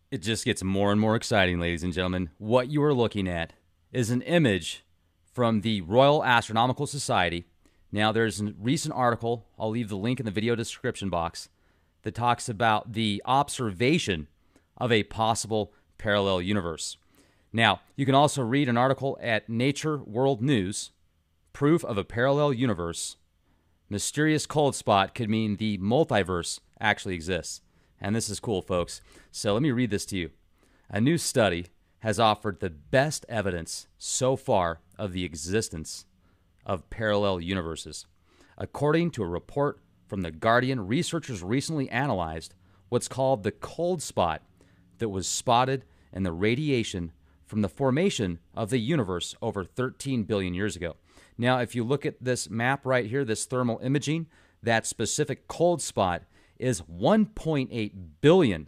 It just gets more and more exciting, ladies and gentlemen. What you are looking at is an image from the Royal Astronomical Society. Now, there's a recent article, I'll leave the link in the video description box, that talks about the observation of a possible parallel universe. Now, you can also read an article at Nature World News, Proof of a Parallel Universe. Mysterious cold spot could mean the multiverse actually exists. And this is cool, folks. So let me read this to you. A new study has offered the best evidence so far of the existence of parallel universes. According to a report from The Guardian, researchers recently analyzed what's called the cold spot that was spotted in the radiation from the formation of the universe over 13 billion years ago. Now, if you look at this map right here, this thermal imaging, that specific cold spot is 1.8 billion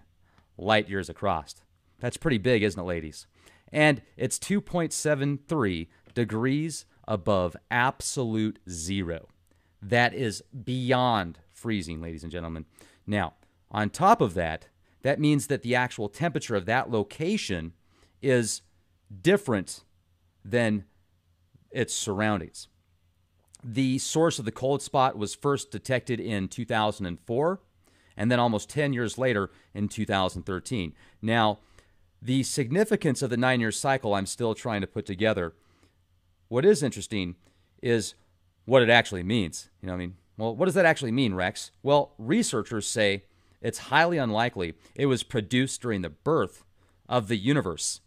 light years across. That's pretty big, isn't it, ladies? And it's 2.73 degrees above absolute zero. That is beyond freezing, ladies and gentlemen. Now, on top of that, that means that the actual temperature of that location is different than its surroundings. The source of the cold spot was first detected in 2004, and then almost 10 years later in 2013. Now, the significance of the 9-year cycle I'm still trying to put together. What is interesting is what it actually means. Well, what does that actually mean, Rex? Well, researchers say it's highly unlikely it was produced during the birth of the universe.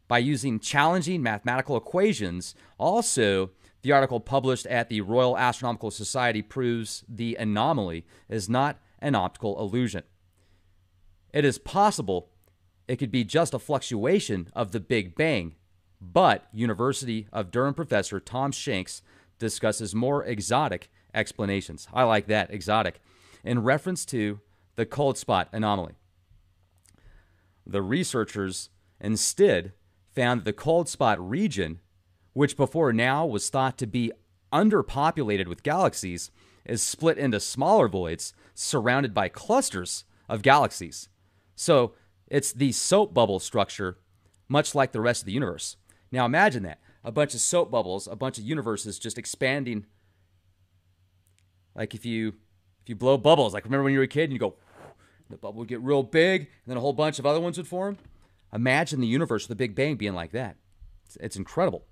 By using challenging mathematical equations, also, the article published at the Royal Astronomical Society proves the anomaly is not an optical illusion. It is possible it could be just a fluctuation of the Big Bang, but University of Durham professor Tom Shanks discusses more exotic explanations. I like that, exotic, in reference to the cold spot anomaly. The researchers instead found that the cold spot region, which before now was thought to be underpopulated with galaxies, is split into smaller voids surrounded by clusters of galaxies. So it's the soap bubble structure, much like the rest of the universe. Now imagine that. A bunch of soap bubbles, a bunch of universes just expanding. Like if you blow bubbles, like remember when you were a kid and you go, the bubble would get real big, and then a whole bunch of other ones would form? Imagine the universe with the Big Bang being like that. It's incredible.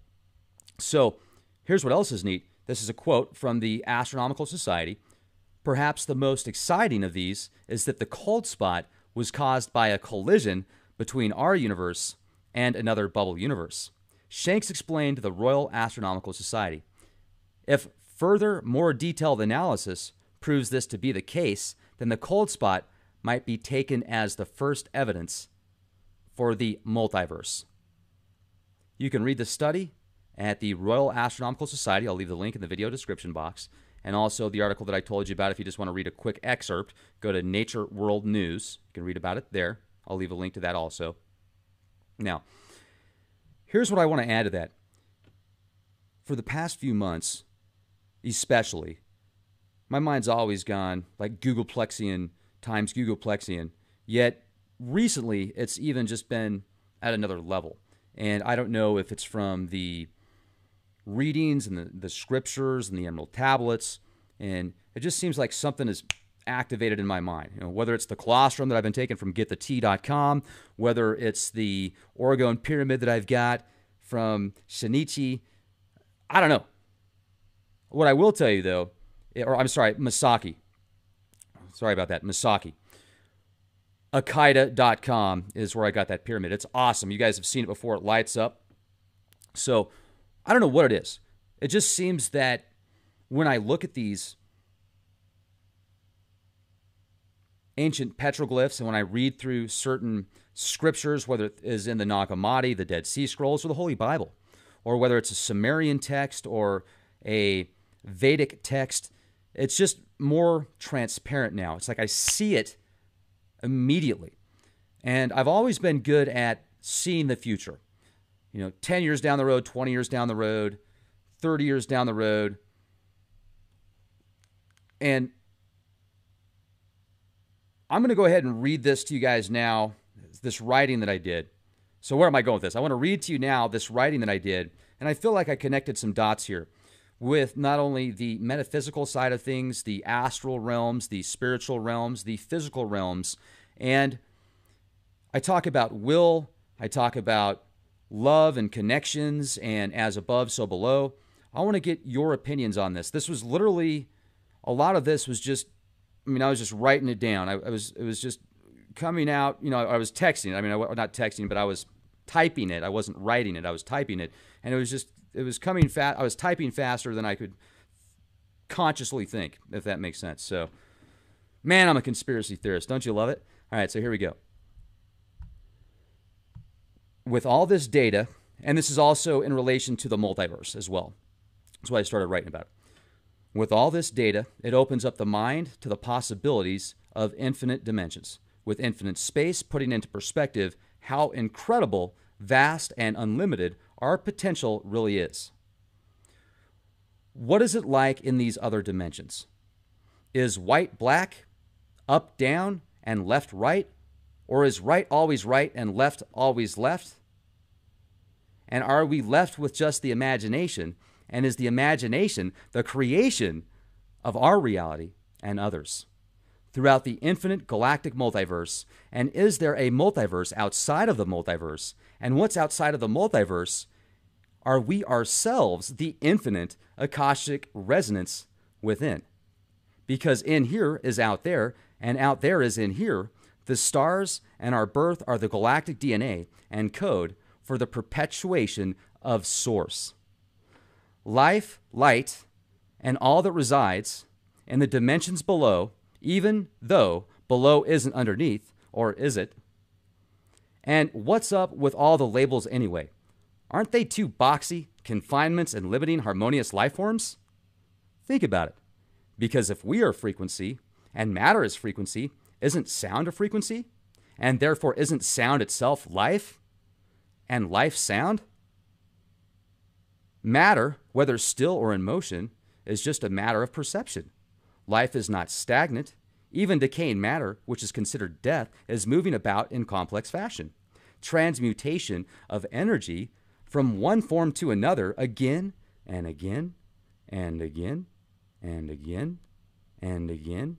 So here's what else is neat. This is a quote from the Astronomical Society. Perhaps the most exciting of these is that the cold spot was caused by a collision between our universe and another bubble universe. Shanks explained to the Royal Astronomical Society. If further, more detailed analysis proves this to be the case, then the cold spot might be taken as the first evidence for the multiverse. You can read the study at the Royal Astronomical Society. I'll leave the link in the video description box. And also the article that I told you about, if you just want to read a quick excerpt, go to Nature World News. You can read about it there. I'll leave a link to that also. Now, here's what I want to add to that. For the past few months, especially, my mind's always gone like Googleplexian times Googleplexian. Yet, recently, it's even just been at another level. And I don't know if it's from the readings and the scriptures and the emerald tablets, and it just seems like something is activated in my mind. Whether it's the colostrum that I've been taking from getthetea.com, whether it's the Oregon pyramid that I've got from Shinichi, I don't know. What I will tell you though, or I'm sorry, Misaki. Sorry about that, Misaki. Akaida.com is where I got that pyramid. It's awesome. You guys have seen it before. It lights up. So I don't know what it is. It just seems that when I look at these ancient petroglyphs and when I read through certain scriptures, whether it is in the Nag Hammadi, the Dead Sea Scrolls, or the Holy Bible, or whether it's a Sumerian text or a Vedic text, it's just more transparent now. It's like I see it immediately. And I've always been good at seeing the future. 10 years down the road, 20 years down the road, 30 years down the road. And I'm going to go ahead and read this to you guys now. this writing that I did. So where am I going with this? I want to read to you now this writing that I did, and I feel like I connected some dots here with not only the metaphysical side of things, the astral realms, the spiritual realms, the physical realms, and I talk about will, I talk about love and connections, and as above, so below. I want to get your opinions on this. This was literally, a lot of this was just, I was just writing it down. It was just coming out, I was texting. Not texting, but I was typing it. I wasn't writing it. I was typing it. And it was coming fast. I was typing faster than I could consciously think, if that makes sense. So, man, I'm a conspiracy theorist. Don't you love it? All right, so here we go. With all this data, and this is also in relation to the multiverse as well. That's why I started writing about it. With all this data, it opens up the mind to the possibilities of infinite dimensions, with infinite space putting into perspective how incredible, vast, and unlimited our potential really is. What is it like in these other dimensions? Is white black, up down, and left right? Or is right always right and left always left? And are we left with just the imagination? And is the imagination the creation of our reality and others throughout the infinite galactic multiverse? And is there a multiverse outside of the multiverse? And what's outside of the multiverse? Are we ourselves the infinite Akashic resonance within? Because in here is out there, and out there is in here. The stars and our birth are the galactic DNA and code for the perpetuation of Source. Life, light, and all that resides in the dimensions below, even though below isn't underneath, or is it? And what's up with all the labels anyway? Aren't they too boxy, confinements, and limiting harmonious life forms? Think about it. Because if we are frequency, and matter is frequency, isn't sound a frequency? And therefore isn't sound itself life? And life sound? Matter, whether still or in motion, is just a matter of perception. Life is not stagnant. Even decaying matter, which is considered death, is moving about in complex fashion. Transmutation of energy from one form to another again and again and again and again and again,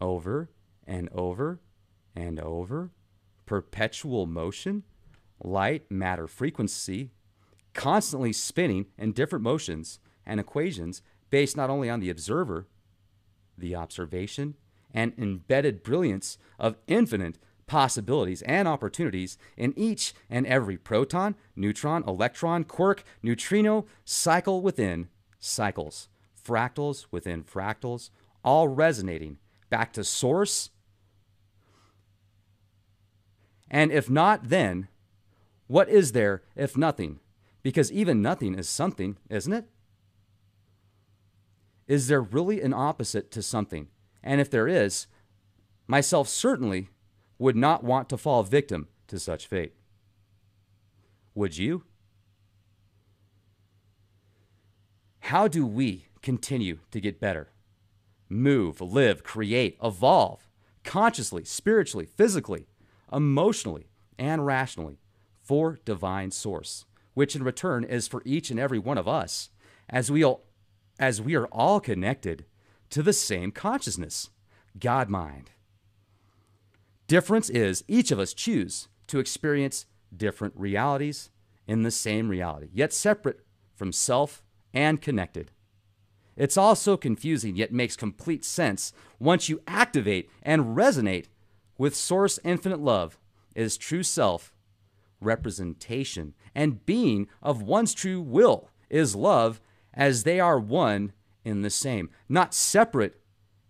over and over and over. Perpetual motion, light, matter, frequency, constantly spinning in different motions and equations based not only on the observer, the observation, and embedded brilliance of infinite possibilities and opportunities in each and every proton, neutron, electron, quark, neutrino, cycle within cycles, fractals within fractals, all resonating back to Source. And if not, then what is there if nothing? Because even nothing is something, isn't it? Is there really an opposite to something? And if there is, myself certainly would not want to fall victim to such fate. Would you? How do we continue to get better? Move, live, create, evolve, consciously, spiritually, physically, emotionally, and rationally for divine Source, which in return is for each and every one of us, as we are all connected to the same consciousness, God mind. Difference is each of us choose to experience different realities in the same reality, yet separate from self and connected. It's also confusing, yet makes complete sense once you activate and resonate with Source infinite love is true self, representation, and being of one's true will is love, as they are one in the same, not separate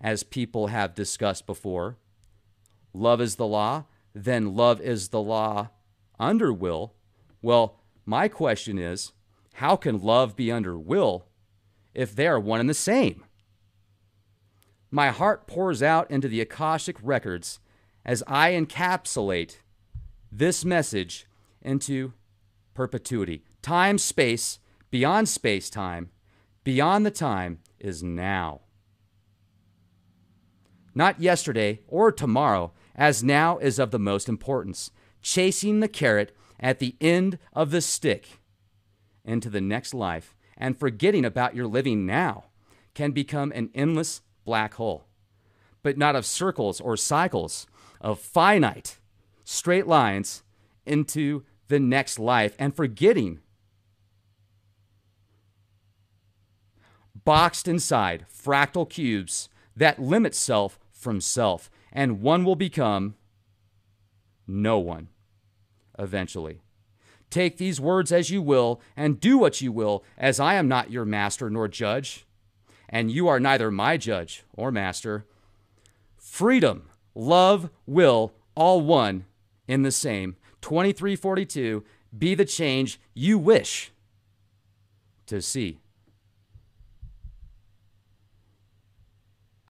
as people have discussed before. Love is the law, then love is the law under will. Well, my question is, how can love be under will if they are one and the same? My heart pours out into the Akashic records as I encapsulate this message into perpetuity. Time, space, beyond space-time, beyond the time is now. Not yesterday or tomorrow, as now is of the most importance. chasing the carrot at the end of the stick into the next life, and forgetting about your living now can become an endless black hole, but not of circles or cycles, of finite straight lines into the next life, and forgetting, boxed inside fractal cubes that limit self from self, and one will become no one eventually. Take these words as you will, and do what you will, as I am not your master nor judge, and you are neither my judge or master. Freedom, love, will, all one in the same. 2342, be the change you wish to see.